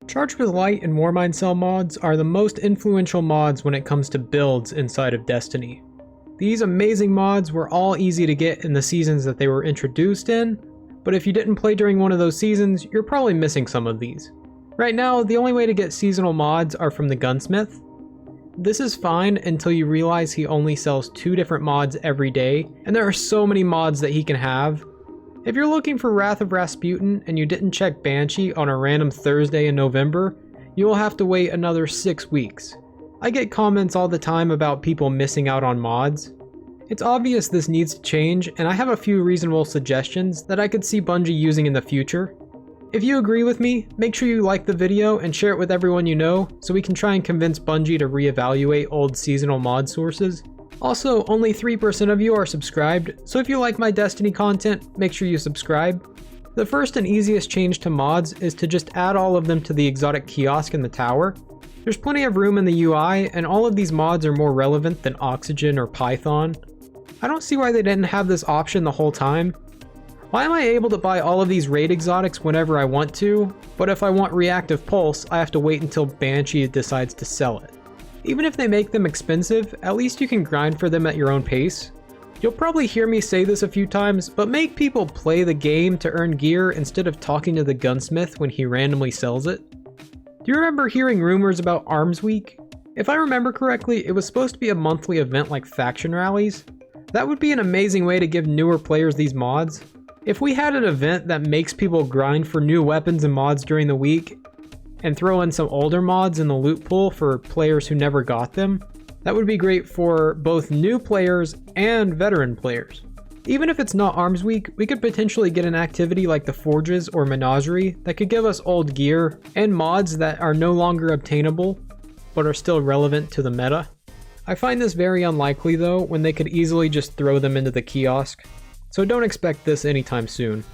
Charged with Light and War Mind Cell mods are the most influential mods when it comes to builds inside of Destiny. These amazing mods were all easy to get in the seasons that they were introduced in, but if you didn't play during one of those seasons, you're probably missing some of these. Right now, the only way to get seasonal mods are from the Gunsmith. This is fine until you realize he only sells 2 different mods every day, and there are so many mods that he can have. If you're looking for Wrath of Rasputin and you didn't check Banshee on a random Thursday in November, you will have to wait another 6 weeks. I get comments all the time about people missing out on mods. It's obvious this needs to change, and I have a few reasonable suggestions that I could see Bungie using in the future. If you agree with me, make sure you like the video and share it with everyone you know so we can try and convince Bungie to reevaluate old seasonal mod sources. Also, only 3% of you are subscribed, so if you like my Destiny content, make sure you subscribe. The first and easiest change to mods is to just add all of them to the exotic kiosk in the tower. There's plenty of room in the UI, and all of these mods are more relevant than Oxygen or Python. I don't see why they didn't have this option the whole time. Why am I able to buy all of these raid exotics whenever I want to, but if I want Reactive Pulse, I have to wait until Banshee decides to sell it? Even if they make them expensive, at least you can grind for them at your own pace. You'll probably hear me say this a few times, but make people play the game to earn gear instead of talking to the gunsmith when he randomly sells it. Do you remember hearing rumors about Arms Week? If I remember correctly, it was supposed to be a monthly event like faction rallies. That would be an amazing way to give newer players these mods. If we had an event that makes people grind for new weapons and mods during the week, and throw in some older mods in the loot pool for players who never got them, that would be great for both new players and veteran players. Even if it's not Arms Week, we could potentially get an activity like the Forges or Menagerie that could give us old gear and mods that are no longer obtainable, but are still relevant to the meta. I find this very unlikely though, when they could easily just throw them into the kiosk, so don't expect this anytime soon.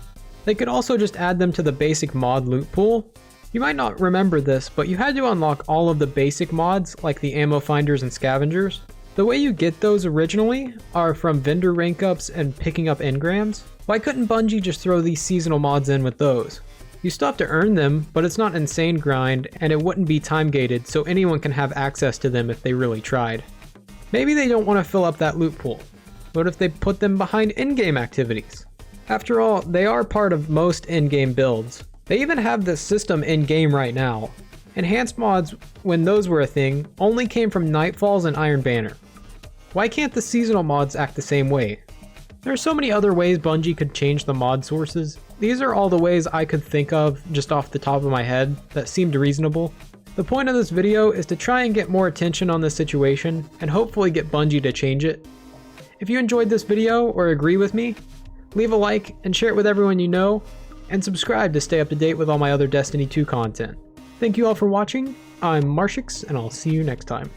They could also just add them to the basic mod loot pool. You might not remember this, but you had to unlock all of the basic mods like the ammo finders and scavengers. The way you get those originally are from vendor rank ups and picking up engrams. Why couldn't Bungie just throw these seasonal mods in with those? You still have to earn them, but it's not insane grind and it wouldn't be time gated, so anyone can have access to them if they really tried. Maybe they don't want to fill up that loot pool. What if they put them behind in-game activities? After all, they are part of most in-game builds. They even have this system in-game right now. Enhanced mods, when those were a thing, only came from Nightfalls and Iron Banner. Why can't the seasonal mods act the same way? There are so many other ways Bungie could change the mod sources. These are all the ways I could think of just off the top of my head that seemed reasonable. The point of this video is to try and get more attention on this situation and hopefully get Bungie to change it. If you enjoyed this video or agree with me, leave a like and share it with everyone you know, and subscribe to stay up to date with all my other Destiny 2 content. Thank you all for watching, I'm Marshix, and I'll see you next time.